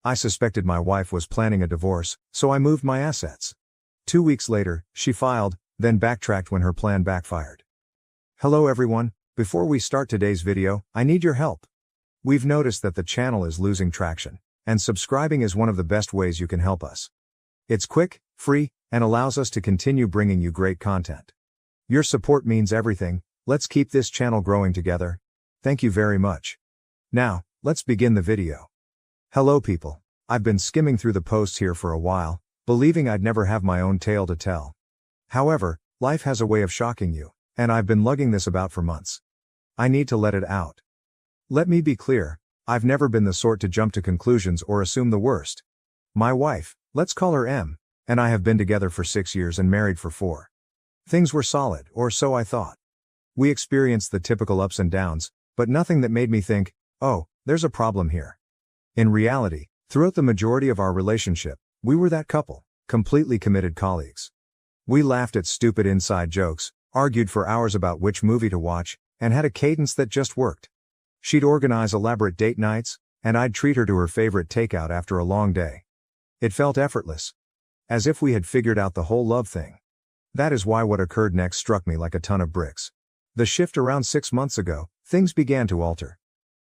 I suspected my wife was planning a divorce, so I moved my assets. 2 weeks later, she filed, then backtracked when her plan backfired. Hello everyone, before we start today's video, I need your help. We've noticed that the channel is losing traction, and subscribing is one of the best ways you can help us. It's quick, free, and allows us to continue bringing you great content. Your support means everything. Let's keep this channel growing together. Thank you very much. Now, let's begin the video. Hello people. I've been skimming through the posts here for a while, believing I'd never have my own tale to tell. However, life has a way of shocking you, and I've been lugging this about for months. I need to let it out. Let me be clear, I've never been the sort to jump to conclusions or assume the worst. My wife, let's call her M, and I have been together for 6 years and married for 4. Things were solid, or so I thought. We experienced the typical ups and downs, but nothing that made me think, oh, there's a problem here. In reality, throughout the majority of our relationship, we were that couple, completely committed colleagues. We laughed at stupid inside jokes, argued for hours about which movie to watch, and had a cadence that just worked. She'd organize elaborate date nights, and I'd treat her to her favorite takeout after a long day. It felt effortless. As if we had figured out the whole love thing. That is why what occurred next struck me like a ton of bricks. The shift around 6 months ago, things began to alter.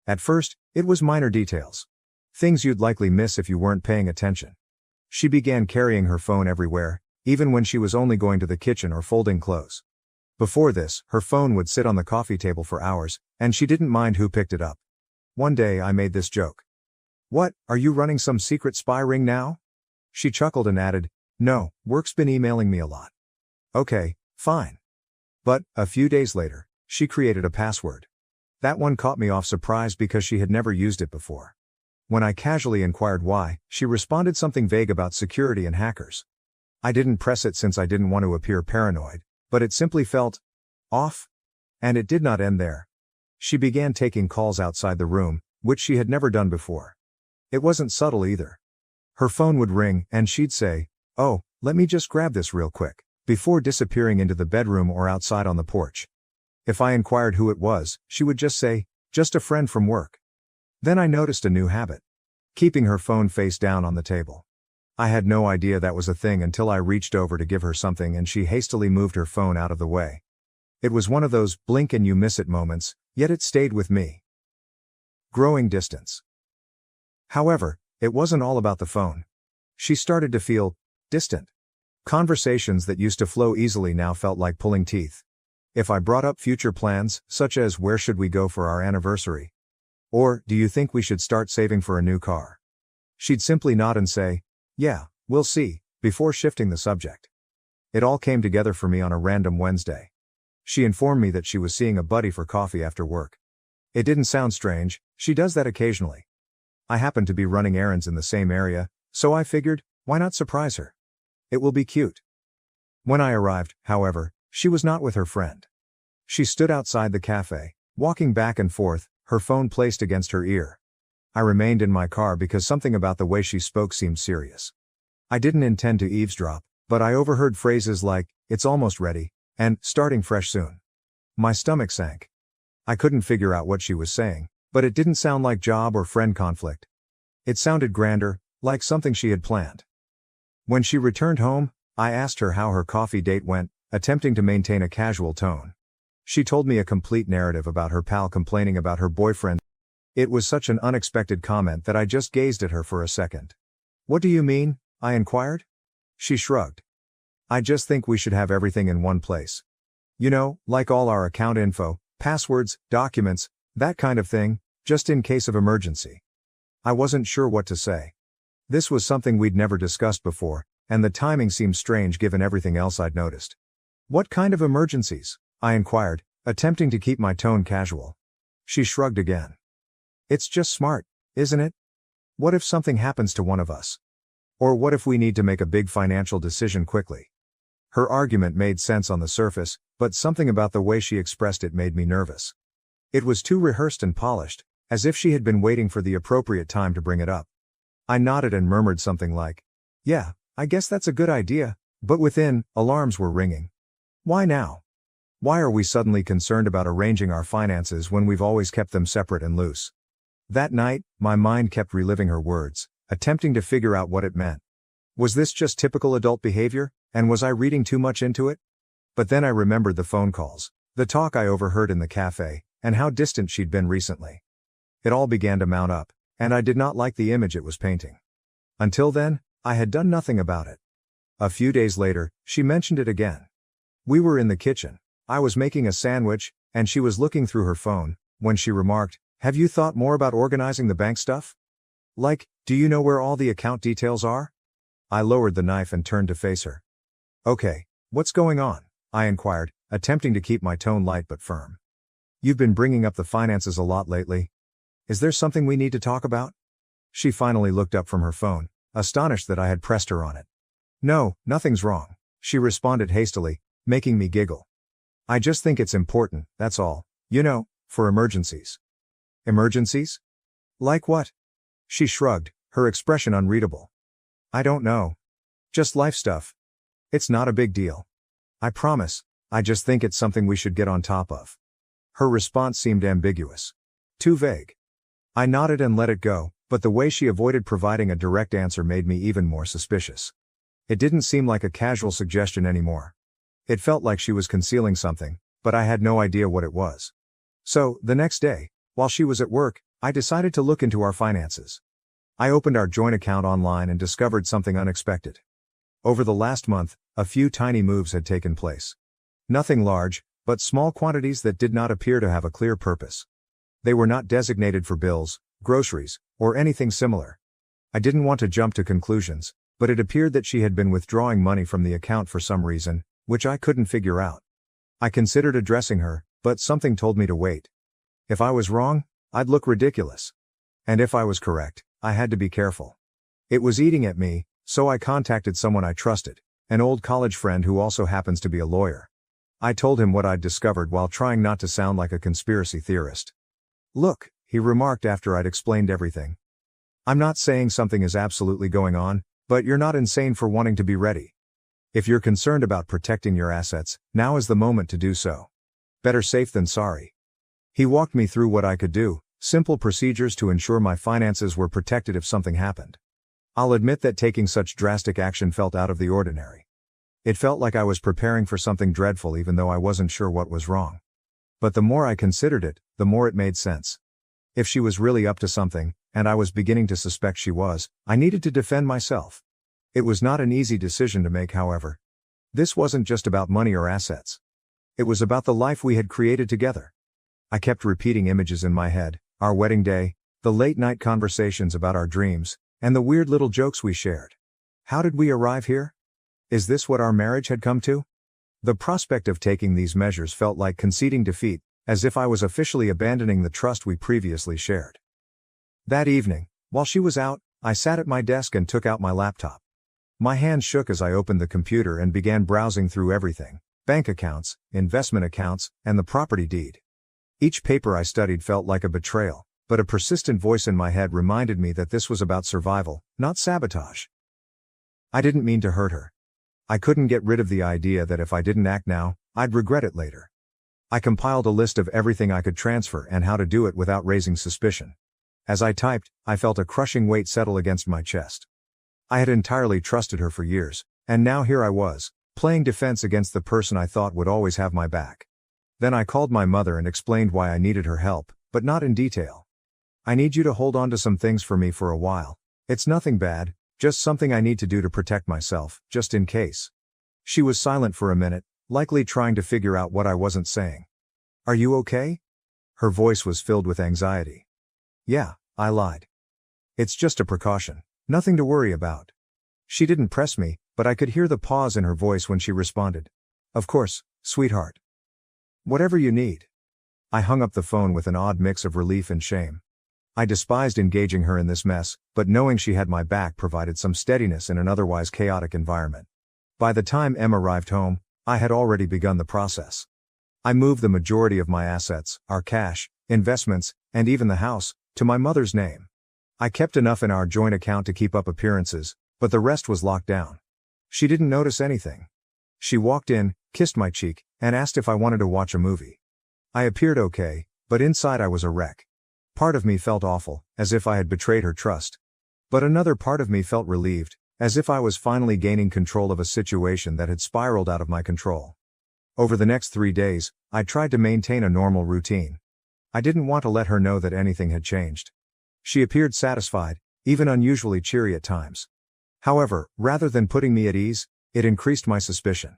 At first, it was minor details. Things you'd likely miss if you weren't paying attention. She began carrying her phone everywhere, even when she was only going to the kitchen or folding clothes. Before this, her phone would sit on the coffee table for hours, and she didn't mind who picked it up. One day I made this joke. "What, are you running some secret spy ring now?" She chuckled and added, "No, work's been emailing me a lot." Okay, fine. But, a few days later, she created a password. That one caught me off surprise because she had never used it before. When I casually inquired why, she responded something vague about security and hackers. I didn't press it since I didn't want to appear paranoid, but it simply felt off. And it did not end there. She began taking calls outside the room, which she had never done before. It wasn't subtle either. Her phone would ring, and she'd say, "Oh, let me just grab this real quick," before disappearing into the bedroom or outside on the porch. If I inquired who it was, she would just say, "Just a friend from work." Then I noticed a new habit. Keeping her phone face down on the table. I had no idea that was a thing until I reached over to give her something and she hastily moved her phone out of the way. It was one of those blink and you miss it moments, yet it stayed with me. Growing distance. However, it wasn't all about the phone. She started to feel distant. Conversations that used to flow easily now felt like pulling teeth. If I brought up future plans, such as where should we go for our anniversary? Or, do you think we should start saving for a new car? She'd simply nod and say, "Yeah, we'll see," before shifting the subject. It all came together for me on a random Wednesday. She informed me that she was seeing a buddy for coffee after work. It didn't sound strange, she does that occasionally. I happened to be running errands in the same area, so I figured, why not surprise her? It will be cute. When I arrived, however, she was not with her friend. She stood outside the cafe, walking back and forth, her phone placed against her ear. I remained in my car because something about the way she spoke seemed serious. I didn't intend to eavesdrop, but I overheard phrases like, "It's almost ready," and "starting fresh soon." My stomach sank. I couldn't figure out what she was saying, but it didn't sound like job or friend conflict. It sounded grander, like something she had planned. When she returned home, I asked her how her coffee date went, attempting to maintain a casual tone. She told me a complete narrative about her pal complaining about her boyfriend. It was such an unexpected comment that I just gazed at her for a second. "What do you mean?" I inquired. She shrugged. "I just think we should have everything in one place. You know, like all our account info, passwords, documents, that kind of thing, just in case of emergency." I wasn't sure what to say. This was something we'd never discussed before, and the timing seemed strange given everything else I'd noticed. "What kind of emergencies?" I inquired, attempting to keep my tone casual. She shrugged again. "It's just smart, isn't it? What if something happens to one of us? Or what if we need to make a big financial decision quickly?" Her argument made sense on the surface, but something about the way she expressed it made me nervous. It was too rehearsed and polished, as if she had been waiting for the appropriate time to bring it up. I nodded and murmured something like, "Yeah, I guess that's a good idea," but within, alarms were ringing. Why now? Why are we suddenly concerned about arranging our finances when we've always kept them separate and loose? That night, my mind kept reliving her words, attempting to figure out what it meant. Was this just typical adult behavior, and was I reading too much into it? But then I remembered the phone calls, the talk I overheard in the cafe, and how distant she'd been recently. It all began to mount up, and I did not like the image it was painting. Until then, I had done nothing about it. A few days later, she mentioned it again. We were in the kitchen. I was making a sandwich, and she was looking through her phone, when she remarked, "Have you thought more about organizing the bank stuff? Like, do you know where all the account details are?" I lowered the knife and turned to face her. "Okay, what's going on?" I inquired, attempting to keep my tone light but firm. "You've been bringing up the finances a lot lately. Is there something we need to talk about?" She finally looked up from her phone, astonished that I had pressed her on it. "No, nothing's wrong," she responded hastily, making me giggle. "I just think it's important, that's all, for emergencies." "Emergencies? Like what?" She shrugged, her expression unreadable. "I don't know. Just life stuff. It's not a big deal. I promise, I just think it's something we should get on top of." Her response seemed ambiguous. Too vague. I nodded and let it go, but the way she avoided providing a direct answer made me even more suspicious. It didn't seem like a casual suggestion anymore. It felt like she was concealing something, but I had no idea what it was. So, the next day, while she was at work, I decided to look into our finances. I opened our joint account online and discovered something unexpected. Over the last month, a few tiny moves had taken place. Nothing large, but small quantities that did not appear to have a clear purpose. They were not designated for bills, groceries, or anything similar. I didn't want to jump to conclusions, but it appeared that she had been withdrawing money from the account for some reason, which I couldn't figure out. I considered addressing her, but something told me to wait. If I was wrong, I'd look ridiculous. And if I was correct, I had to be careful. It was eating at me, so I contacted someone I trusted, an old college friend who also happens to be a lawyer. I told him what I'd discovered while trying not to sound like a conspiracy theorist. "Look," he remarked after I'd explained everything. "I'm not saying something is absolutely going on, but you're not insane for wanting to be ready. If you're concerned about protecting your assets, now is the moment to do so. Better safe than sorry." He walked me through what I could do, simple procedures to ensure my finances were protected if something happened. I'll admit that taking such drastic action felt out of the ordinary. It felt like I was preparing for something dreadful even though I wasn't sure what was wrong. But the more I considered it, the more it made sense. If she was really up to something, and I was beginning to suspect she was, I needed to defend myself. It was not an easy decision to make, however. This wasn't just about money or assets. It was about the life we had created together. I kept repeating images in my head, our wedding day, the late-night conversations about our dreams, and the weird little jokes we shared. How did we arrive here? Is this what our marriage had come to? The prospect of taking these measures felt like conceding defeat, as if I was officially abandoning the trust we previously shared. That evening, while she was out, I sat at my desk and took out my laptop. My hands shook as I opened the computer and began browsing through everything: bank accounts, investment accounts, and the property deed. Each paper I studied felt like a betrayal, but a persistent voice in my head reminded me that this was about survival, not sabotage. I didn't mean to hurt her. I couldn't get rid of the idea that if I didn't act now, I'd regret it later. I compiled a list of everything I could transfer and how to do it without raising suspicion. As I typed, I felt a crushing weight settle against my chest. I had entirely trusted her for years, and now here I was, playing defense against the person I thought would always have my back. Then I called my mother and explained why I needed her help, but not in detail. "I need you to hold on to some things for me for a while. It's nothing bad, just something I need to do to protect myself, just in case." She was silent for a minute, likely trying to figure out what I wasn't saying. "Are you okay?" Her voice was filled with anxiety. "Yeah," I lied. "It's just a precaution. Nothing to worry about." She didn't press me, but I could hear the pause in her voice when she responded. "Of course, sweetheart. Whatever you need." I hung up the phone with an odd mix of relief and shame. I despised engaging her in this mess, but knowing she had my back provided some steadiness in an otherwise chaotic environment. By the time Em arrived home, I had already begun the process. I moved the majority of my assets, our cash, investments, and even the house, to my mother's name. I kept enough in our joint account to keep up appearances, but the rest was locked down. She didn't notice anything. She walked in, kissed my cheek, and asked if I wanted to watch a movie. I appeared okay, but inside I was a wreck. Part of me felt awful, as if I had betrayed her trust. But another part of me felt relieved, as if I was finally gaining control of a situation that had spiraled out of my control. Over the next 3 days, I tried to maintain a normal routine. I didn't want to let her know that anything had changed. She appeared satisfied, even unusually cheery at times. However, rather than putting me at ease, it increased my suspicion.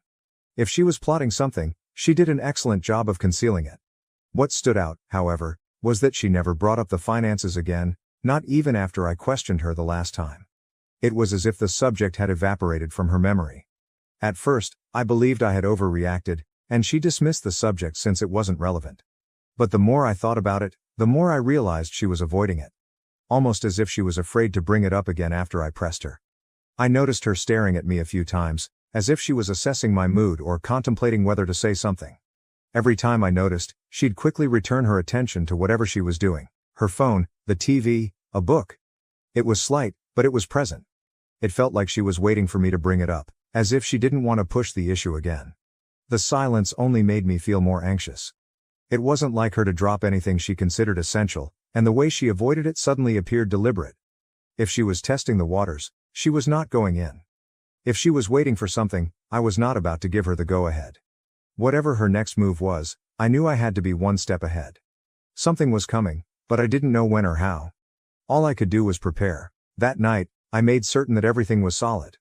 If she was plotting something, she did an excellent job of concealing it. What stood out, however, was that she never brought up the finances again, not even after I questioned her the last time. It was as if the subject had evaporated from her memory. At first, I believed I had overreacted, and she dismissed the subject since it wasn't relevant. But the more I thought about it, the more I realized she was avoiding it. Almost as if she was afraid to bring it up again after I pressed her. I noticed her staring at me a few times, as if she was assessing my mood or contemplating whether to say something. Every time I noticed, she'd quickly return her attention to whatever she was doing, her phone, the TV, a book. It was slight, but it was present. It felt like she was waiting for me to bring it up, as if she didn't want to push the issue again. The silence only made me feel more anxious. It wasn't like her to drop anything she considered essential, and the way she avoided it suddenly appeared deliberate. If she was testing the waters, she was not going in. If she was waiting for something, I was not about to give her the go-ahead. Whatever her next move was, I knew I had to be one step ahead. Something was coming, but I didn't know when or how. All I could do was prepare. That night, I made certain that everything was solid.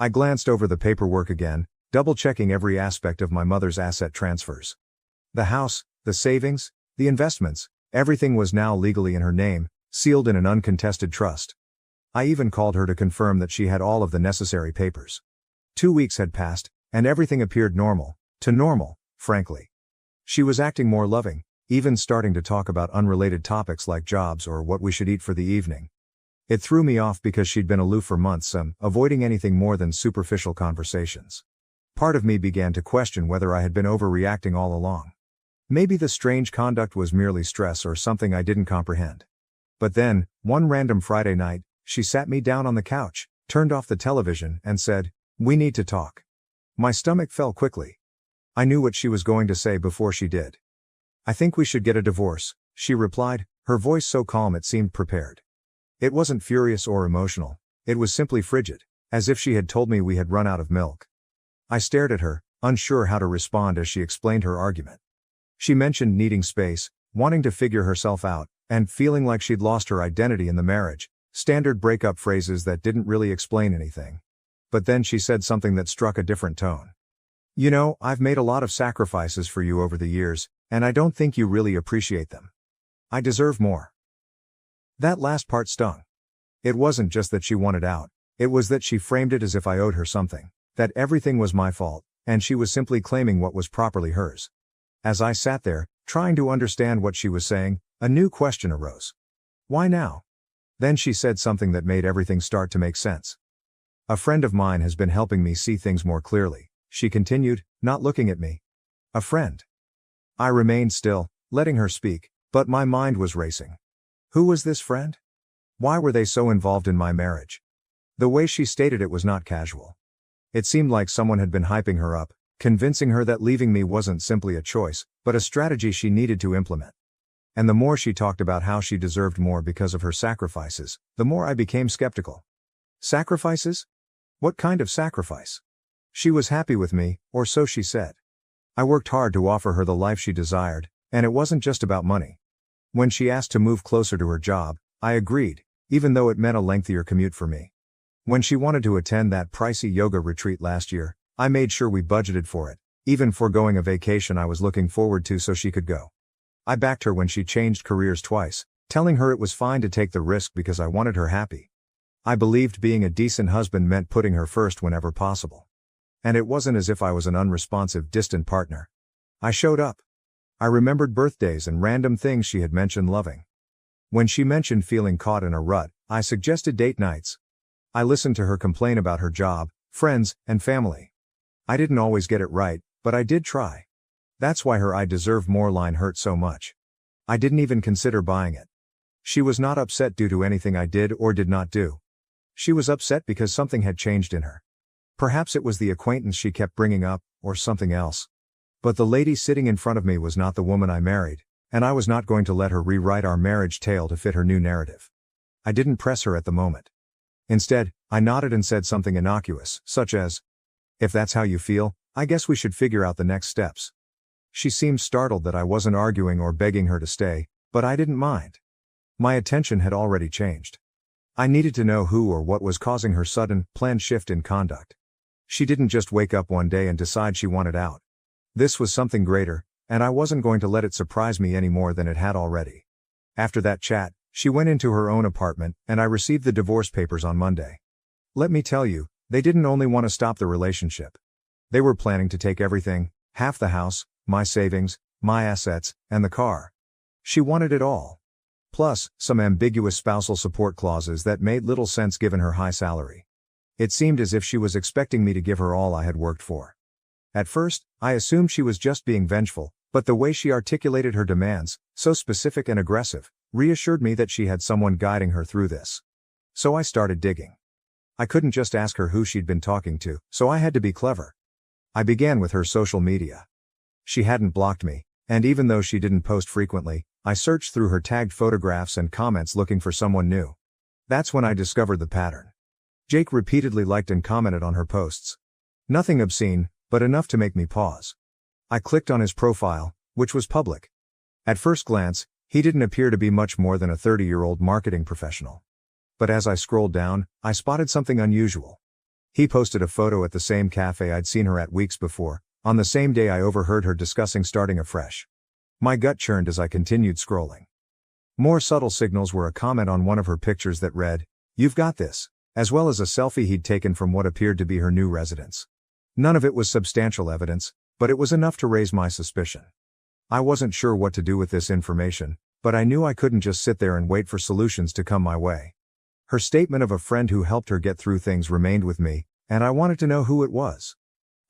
I glanced over the paperwork again, double-checking every aspect of my mother's asset transfers. The house, the savings, the investments, everything was now legally in her name, sealed in an uncontested trust. I even called her to confirm that she had all of the necessary papers. 2 weeks had passed, and everything appeared normal, frankly. She was acting more loving, even starting to talk about unrelated topics like jobs or what we should eat for the evening. It threw me off because she'd been aloof for months, avoiding anything more than superficial conversations. Part of me began to question whether I had been overreacting all along. Maybe the strange conduct was merely stress or something I didn't comprehend. But then, one random Friday night, she sat me down on the couch, turned off the television, and said, "We need to talk." My stomach fell quickly. I knew what she was going to say before she did. "I think we should get a divorce," she replied, her voice so calm it seemed prepared. It wasn't furious or emotional, it was simply frigid, as if she had told me we had run out of milk. I stared at her, unsure how to respond as she explained her argument. She mentioned needing space, wanting to figure herself out, and feeling like she'd lost her identity in the marriage, standard breakup phrases that didn't really explain anything. But then she said something that struck a different tone. "You know, I've made a lot of sacrifices for you over the years, and I don't think you really appreciate them. I deserve more." That last part stung. It wasn't just that she wanted out, it was that she framed it as if I owed her something, that everything was my fault, and she was simply claiming what was properly hers. As I sat there, trying to understand what she was saying, a new question arose. Why now? Then she said something that made everything start to make sense. "A friend of mine has been helping me see things more clearly," she continued, not looking at me. "A friend." I remained still, letting her speak, but my mind was racing. Who was this friend? Why were they so involved in my marriage? The way she stated it was not casual. It seemed like someone had been hyping her up, convincing her that leaving me wasn't simply a choice, but a strategy she needed to implement. And the more she talked about how she deserved more because of her sacrifices, the more I became skeptical. Sacrifices? What kind of sacrifice? She was happy with me, or so she said. I worked hard to offer her the life she desired, and it wasn't just about money. When she asked to move closer to her job, I agreed, even though it meant a lengthier commute for me. When she wanted to attend that pricey yoga retreat last year, I made sure we budgeted for it, even foregoing a vacation I was looking forward to so she could go. I backed her when she changed careers twice, telling her it was fine to take the risk because I wanted her happy. I believed being a decent husband meant putting her first whenever possible. And it wasn't as if I was an unresponsive, distant partner. I showed up. I remembered birthdays and random things she had mentioned loving. When she mentioned feeling caught in a rut, I suggested date nights. I listened to her complain about her job, friends, and family. I didn't always get it right, but I did try. That's why her "I deserve more" line hurt so much. I didn't even consider buying it. She was not upset due to anything I did or did not do. She was upset because something had changed in her. Perhaps it was the acquaintance she kept bringing up, or something else. But the lady sitting in front of me was not the woman I married, and I was not going to let her rewrite our marriage tale to fit her new narrative. I didn't press her at the moment. Instead, I nodded and said something innocuous, such as, "If that's how you feel, I guess we should figure out the next steps." She seemed startled that I wasn't arguing or begging her to stay, but I didn't mind. My attention had already changed. I needed to know who or what was causing her sudden, planned shift in conduct. She didn't just wake up one day and decide she wanted out. This was something greater, and I wasn't going to let it surprise me any more than it had already. After that chat, she went into her own apartment, and I received the divorce papers on Monday. Let me tell you, they didn't only want to stop the relationship. They were planning to take everything, half the house, my savings, my assets, and the car. She wanted it all. Plus, some ambiguous spousal support clauses that made little sense given her high salary. It seemed as if she was expecting me to give her all I had worked for. At first, I assumed she was just being vengeful, but the way she articulated her demands, so specific and aggressive, reassured me that she had someone guiding her through this. So I started digging. I couldn't just ask her who she'd been talking to, so I had to be clever. I began with her social media. She hadn't blocked me, and even though she didn't post frequently, I searched through her tagged photographs and comments looking for someone new. That's when I discovered the pattern. Jake repeatedly liked and commented on her posts. Nothing obscene, but enough to make me pause. I clicked on his profile, which was public. At first glance, he didn't appear to be much more than a 30-year-old marketing professional. But as I scrolled down, I spotted something unusual. He posted a photo at the same cafe I'd seen her at weeks before, on the same day I overheard her discussing starting afresh. My gut churned as I continued scrolling. More subtle signals were a comment on one of her pictures that read, "You've got this," as well as a selfie he'd taken from what appeared to be her new residence. None of it was substantial evidence, but it was enough to raise my suspicion. I wasn't sure what to do with this information, but I knew I couldn't just sit there and wait for solutions to come my way. Her statement of a friend who helped her get through things remained with me, and I wanted to know who it was.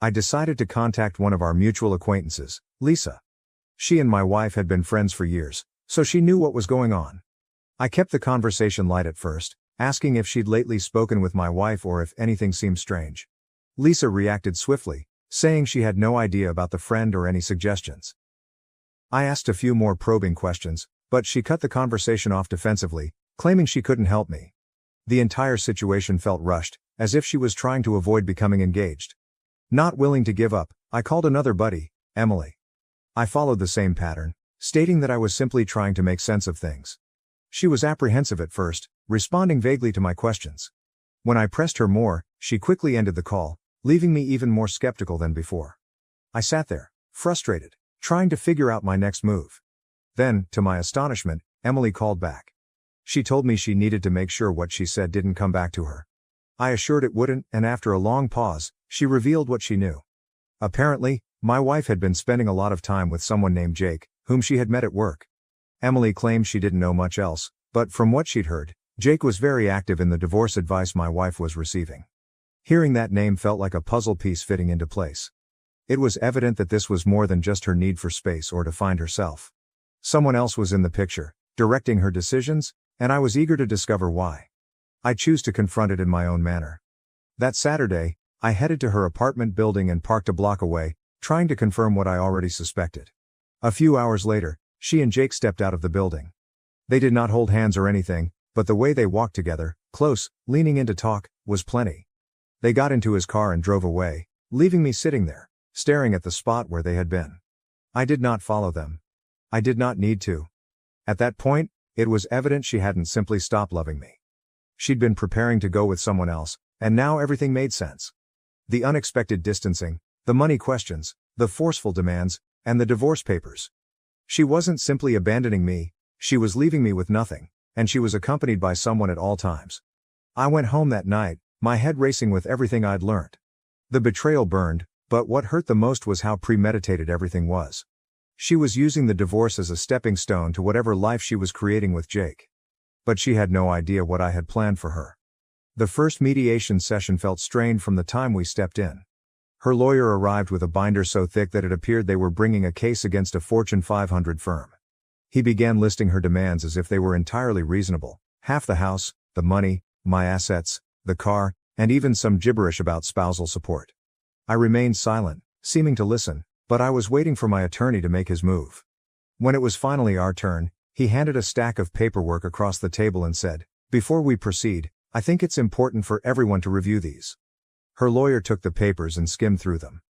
I decided to contact one of our mutual acquaintances, Lisa. She and my wife had been friends for years, so she knew what was going on. I kept the conversation light at first, asking if she'd lately spoken with my wife or if anything seemed strange. Lisa reacted swiftly, saying she had no idea about the friend or any suggestions. I asked a few more probing questions, but she cut the conversation off defensively, claiming she couldn't help me. The entire situation felt rushed, as if she was trying to avoid becoming engaged. Not willing to give up, I called another buddy, Emily. I followed the same pattern, stating that I was simply trying to make sense of things. She was apprehensive at first, responding vaguely to my questions. When I pressed her more, she quickly ended the call, leaving me even more skeptical than before. I sat there, frustrated, trying to figure out my next move. Then, to my astonishment, Emily called back. She told me she needed to make sure what she said didn't come back to her. I assured it wouldn't, and after a long pause, she revealed what she knew. Apparently, my wife had been spending a lot of time with someone named Jake, whom she had met at work. Emily claimed she didn't know much else, but from what she'd heard, Jake was very active in the divorce advice my wife was receiving. Hearing that name felt like a puzzle piece fitting into place. It was evident that this was more than just her need for space or to find herself. Someone else was in the picture, directing her decisions, and I was eager to discover why. I chose to confront it in my own manner. That Saturday, I headed to her apartment building and parked a block away, trying to confirm what I already suspected. A few hours later, she and Jake stepped out of the building. They did not hold hands or anything, but the way they walked together, close, leaning in to talk, was plenty. They got into his car and drove away, leaving me sitting there, staring at the spot where they had been. I did not follow them. I did not need to. At that point, it was evident she hadn't simply stopped loving me. She'd been preparing to go with someone else, and now everything made sense. The unexpected distancing, the money questions, the forceful demands, and the divorce papers. She wasn't simply abandoning me, she was leaving me with nothing, and she was accompanied by someone at all times. I went home that night, my head racing with everything I'd learned. The betrayal burned, but what hurt the most was how premeditated everything was. She was using the divorce as a stepping stone to whatever life she was creating with Jake. But she had no idea what I had planned for her. The first mediation session felt strained from the time we stepped in. Her lawyer arrived with a binder so thick that it appeared they were bringing a case against a Fortune 500 firm. He began listing her demands as if they were entirely reasonable: half the house, the money, my assets, the car, and even some gibberish about spousal support. I remained silent, seeming to listen, but I was waiting for my attorney to make his move. When it was finally our turn, he handed a stack of paperwork across the table and said, "Before we proceed, I think it's important for everyone to review these. Her lawyer took the papers and skimmed through them.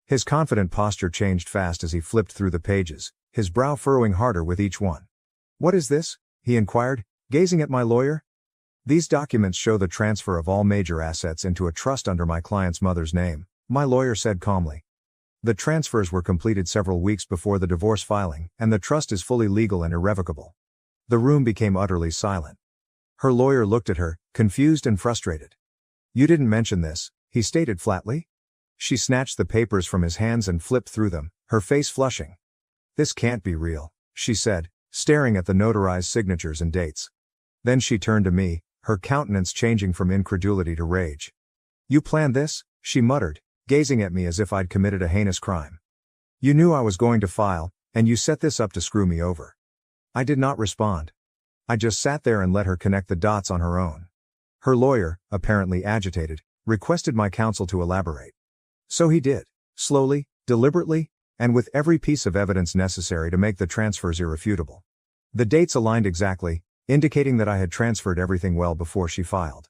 His confident posture changed fast as he flipped through the pages, his brow furrowing harder with each one. "What is this?" he inquired, gazing at my lawyer. "These documents show the transfer of all major assets into a trust under my client's mother's name," my lawyer said calmly. "The transfers were completed several weeks before the divorce filing, and the trust is fully legal and irrevocable." The room became utterly silent. Her lawyer looked at her, confused and frustrated. "You didn't mention this," he stated flatly. She snatched the papers from his hands and flipped through them, her face flushing. "This can't be real," she said, staring at the notarized signatures and dates. Then she turned to me, her countenance changing from incredulity to rage. "You planned this?" she muttered, gazing at me as if I'd committed a heinous crime. "You knew I was going to file, and you set this up to screw me over." I did not respond. I just sat there and let her connect the dots on her own. Her lawyer, apparently agitated, requested my counsel to elaborate. So he did, slowly, deliberately, and with every piece of evidence necessary to make the transfers irrefutable. The dates aligned exactly, indicating that I had transferred everything well before she filed.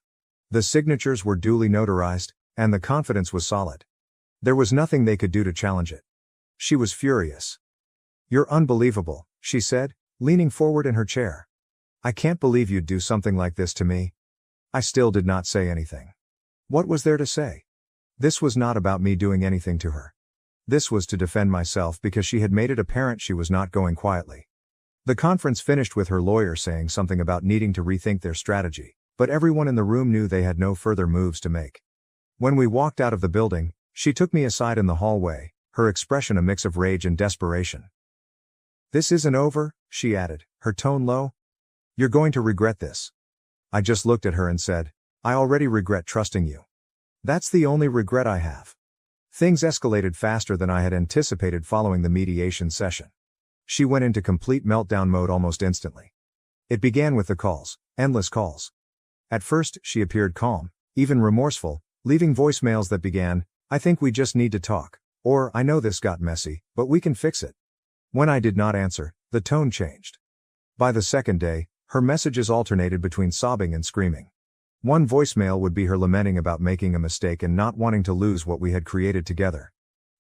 The signatures were duly notarized, and the confidence was solid. There was nothing they could do to challenge it. She was furious. "You're unbelievable," she said, leaning forward in her chair. "I can't believe you'd do something like this to me." I still did not say anything. What was there to say? This was not about me doing anything to her. This was to defend myself because she had made it apparent she was not going quietly. The conference finished with her lawyer saying something about needing to rethink their strategy, but everyone in the room knew they had no further moves to make. When we walked out of the building, she took me aside in the hallway, her expression a mix of rage and desperation. "This isn't over," she added, her tone low. "You're going to regret this." I just looked at her and said, "I already regret trusting you. That's the only regret I have." Things escalated faster than I had anticipated following the mediation session. She went into complete meltdown mode almost instantly. It began with the calls, endless calls. At first, she appeared calm, even remorseful, leaving voicemails that began, "I think we just need to talk," or "I know this got messy, but we can fix it." When I did not answer, the tone changed. By the second day, her messages alternated between sobbing and screaming. One voicemail would be her lamenting about making a mistake and not wanting to lose what we had created together.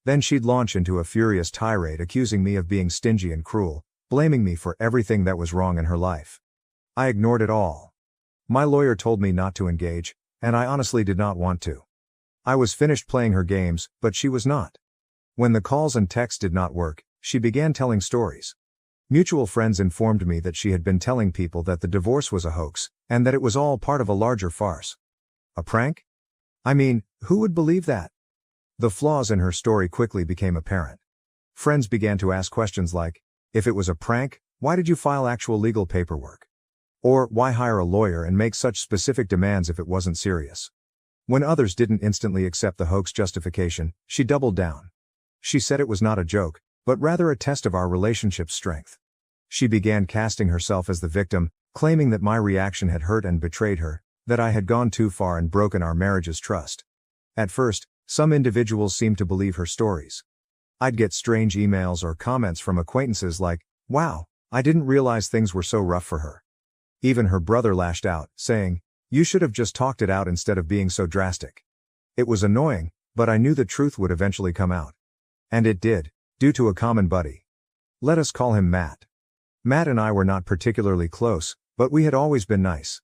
Then she'd launch into a furious tirade accusing me of being stingy and cruel, blaming me for everything that was wrong in her life. I ignored it all. My lawyer told me not to engage, and I honestly did not want to. I was finished playing her games, but she was not. When the calls and texts did not work, she began telling stories. Mutual friends informed me that she had been telling people that the divorce was a hoax, and that it was all part of a larger farce. A prank? I mean, who would believe that? The flaws in her story quickly became apparent. Friends began to ask questions like, if it was a prank, why did you file actual legal paperwork? Or, why hire a lawyer and make such specific demands if it wasn't serious? When others didn't instantly accept the hoax justification, she doubled down. She said it was not a joke, but rather a test of our relationship's strength. She began casting herself as the victim, claiming that my reaction had hurt and betrayed her, that I had gone too far and broken our marriage's trust. At first, some individuals seemed to believe her stories. I'd get strange emails or comments from acquaintances like, "Wow, I didn't realize things were so rough for her." Even her brother lashed out, saying, "You should have just talked it out instead of being so drastic." It was annoying, but I knew the truth would eventually come out. And it did, due to a common buddy. Let us call him Matt. Matt and I were not particularly close, but we had always been nice.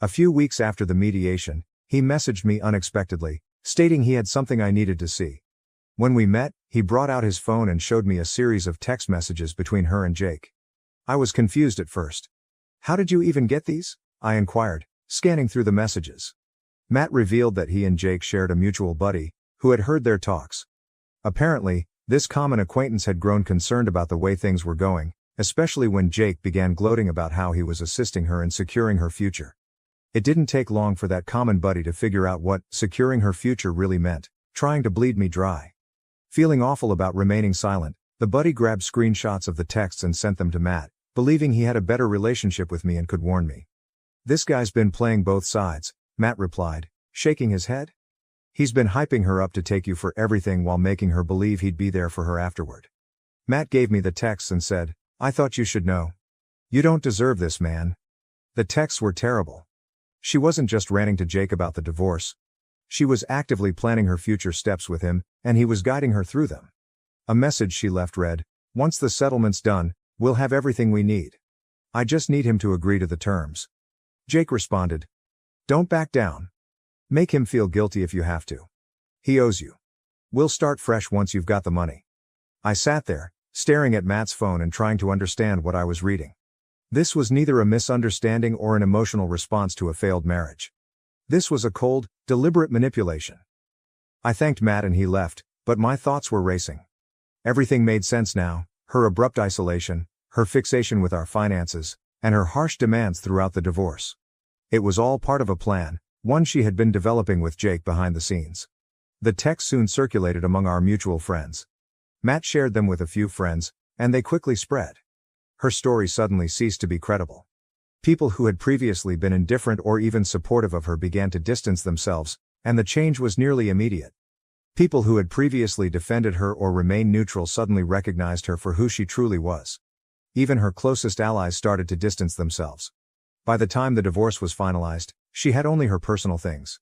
A few weeks after the mediation, he messaged me unexpectedly, stating he had something I needed to see. When we met, he brought out his phone and showed me a series of text messages between her and Jake. I was confused at first. "How did you even get these?" I inquired, scanning through the messages. Matt revealed that he and Jake shared a mutual buddy, who had heard their talks. Apparently, this common acquaintance had grown concerned about the way things were going, especially when Jake began gloating about how he was assisting her in securing her future. It didn't take long for that common buddy to figure out what securing her future really meant, trying to bleed me dry. Feeling awful about remaining silent, the buddy grabbed screenshots of the texts and sent them to Matt, believing he had a better relationship with me and could warn me. "This guy's been playing both sides," Matt replied, shaking his head. "He's been hyping her up to take you for everything while making her believe he'd be there for her afterward." Matt gave me the texts and said, "I thought you should know. You don't deserve this, man." The texts were terrible. She wasn't just ranting to Jake about the divorce. She was actively planning her future steps with him, and he was guiding her through them. A message she left read, "Once the settlement's done, we'll have everything we need. I just need him to agree to the terms." Jake responded, "Don't back down. Make him feel guilty if you have to. He owes you. We'll start fresh once you've got the money." I sat there, staring at Matt's phone and trying to understand what I was reading. This was neither a misunderstanding or an emotional response to a failed marriage. This was a cold, deliberate manipulation. I thanked Matt and he left, but my thoughts were racing. Everything made sense now: her abrupt isolation, her fixation with our finances, and her harsh demands throughout the divorce. It was all part of a plan, one she had been developing with Jake behind the scenes. The text soon circulated among our mutual friends. Matt shared them with a few friends, and they quickly spread. Her story suddenly ceased to be credible. People who had previously been indifferent or even supportive of her began to distance themselves, and the change was nearly immediate. People who had previously defended her or remained neutral suddenly recognized her for who she truly was. Even her closest allies started to distance themselves. By the time the divorce was finalized, she had only her personal things.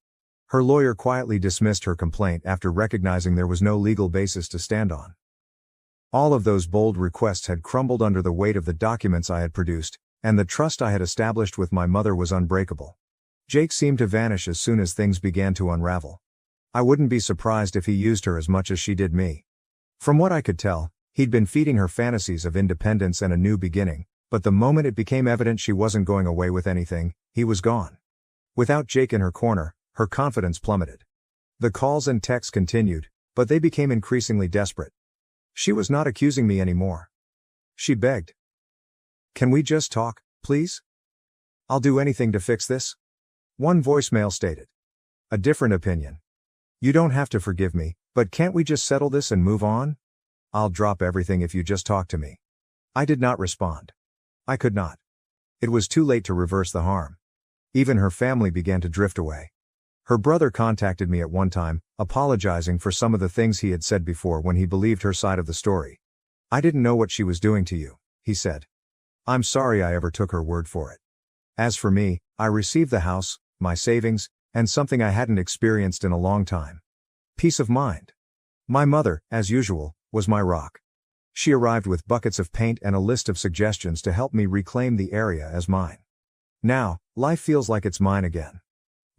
Her lawyer quietly dismissed her complaint after recognizing there was no legal basis to stand on. All of those bold requests had crumbled under the weight of the documents I had produced, and the trust I had established with my mother was unbreakable. Jake seemed to vanish as soon as things began to unravel. I wouldn't be surprised if he used her as much as she did me. From what I could tell, he'd been feeding her fantasies of independence and a new beginning, but the moment it became evident she wasn't going away with anything, he was gone. Without Jake in her corner, her confidence plummeted. The calls and texts continued, but they became increasingly desperate. She was not accusing me anymore. She begged. "Can we just talk, please? I'll do anything to fix this." One voicemail stated. A different opinion. "You don't have to forgive me, but can't we just settle this and move on? I'll drop everything if you just talk to me." I did not respond. I could not. It was too late to reverse the harm. Even her family began to drift away. Her brother contacted me at one time, apologizing for some of the things he had said before when he believed her side of the story. "I didn't know what she was doing to you," he said. "I'm sorry I ever took her word for it." As for me, I received the house, my savings, and something I hadn't experienced in a long time: peace of mind. My mother, as usual, was my rock. She arrived with buckets of paint and a list of suggestions to help me reclaim the area as mine. Now, life feels like it's mine again.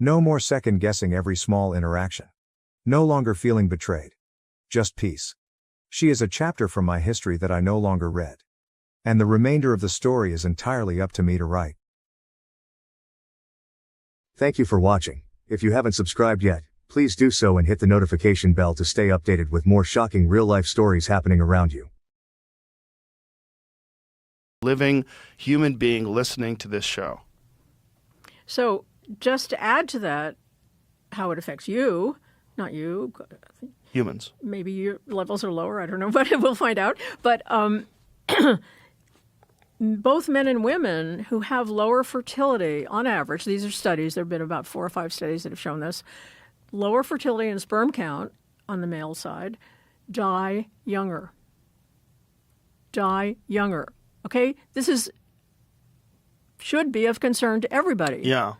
No more second-guessing every small interaction. No longer feeling betrayed. Just peace. She is a chapter from my history that I no longer read. And the remainder of the story is entirely up to me to write. Thank you for watching. If you haven't subscribed yet, please do so and hit the notification bell to stay updated with more shocking real-life stories happening around you. Living human being listening to this show. So just to add to that, how it affects you, not you, Humans. maybe your levels are lower, I don't know, but we'll find out. But both men and women who have lower fertility, on average, these are studies, there have been about 4 or 5 studies that have shown this, lower fertility and sperm count on the male side, die younger. Die younger. Okay? This should be of concern to everybody. Yeah.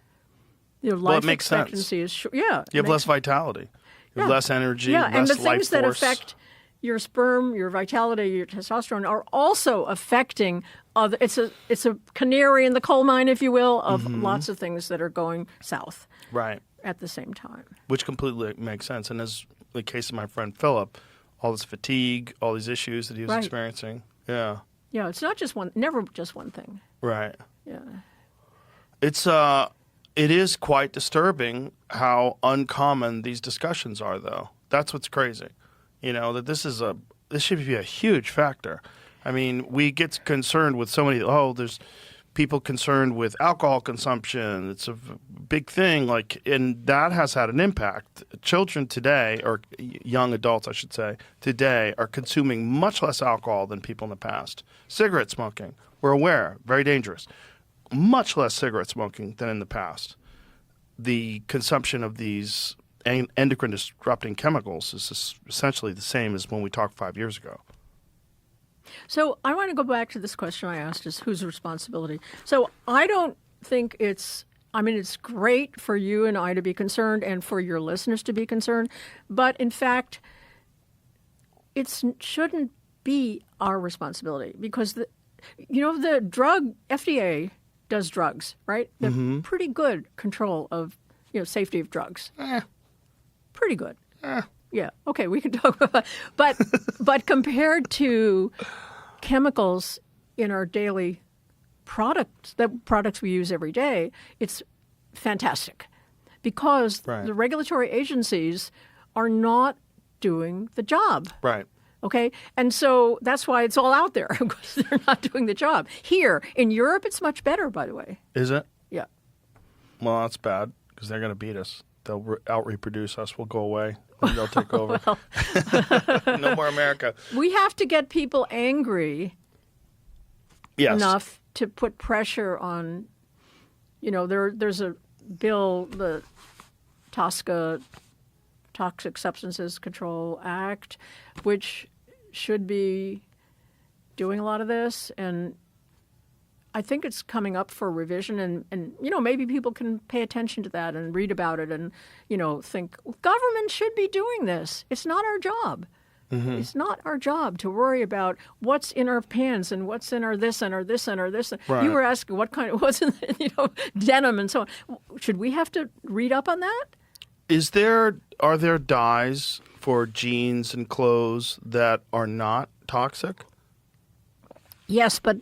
Your life expectancy is short. Yeah. You have less vitality. You have less energy, less life force. And the things that affect your sperm, your vitality, your testosterone are also affecting other. It's a canary in the coal mine, if you will, of lots of things that are going south. Right. At the same time. Which completely makes sense. And as the case of my friend Philip, all this fatigue, all these issues that he was experiencing. Yeah. Yeah, it's not just never just one thing. Right. Yeah. It is quite disturbing how uncommon these discussions are, though. That's what's crazy. You know, that this should be a huge factor. I mean, we get concerned with so many, there's people concerned with alcohol consumption. It's a big thing, and that has had an impact. Children today, or young adults, I should say, today are consuming much less alcohol than people in the past. Cigarette smoking, we're aware, very dangerous. Much less cigarette smoking than in the past. The consumption of these endocrine disrupting chemicals is essentially the same as when we talked 5 years ago. So I want to go back to this question I asked, is whose responsibility? So I don't think it's I mean, it's great for you and I to be concerned and for your listeners to be concerned. But in fact, it shouldn't be our responsibility because, the drug FDA does drugs, right? They're pretty good control of, safety of drugs. Pretty good. Yeah. Okay, we can talk about but compared to chemicals in our daily products, the products we use every day, it's fantastic because the regulatory agencies are not doing the job. Right. Okay? And so that's why it's all out there because they're not doing the job. Here, in Europe, it's much better, by the way. Is it? Yeah. Well, that's bad because they're going to beat us. They'll out-reproduce us. We'll go away. And they'll take over. No more America. We have to get people angry enough to put pressure on, there's a bill, the TSCA, Toxic Substances Control Act, which should be doing a lot of this. And I think it's coming up for revision. And maybe people can pay attention to that and read about it and, think, government should be doing this. It's not our job. It's not our job to worry about what's in our pants and what's in our this and our this and our this. Right. You were asking what's in, denim and so on. Should we have to read up on that? Are there dyes for jeans and clothes that are not toxic? Yes, but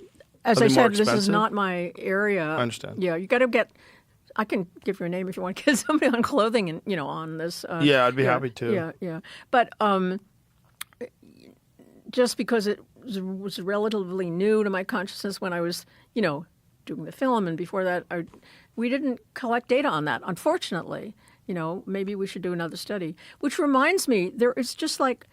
as Are I they more said, this is expensive? not my area. I understand. Yeah, you got to get. I can give you a name if you want. Get somebody on clothing and on this. Yeah, I'd be happy to. Yeah. But just because it was relatively new to my consciousness when I was, doing the film, and before that, we didn't collect data on that, unfortunately. Maybe we should do another study. Which reminds me, it's just like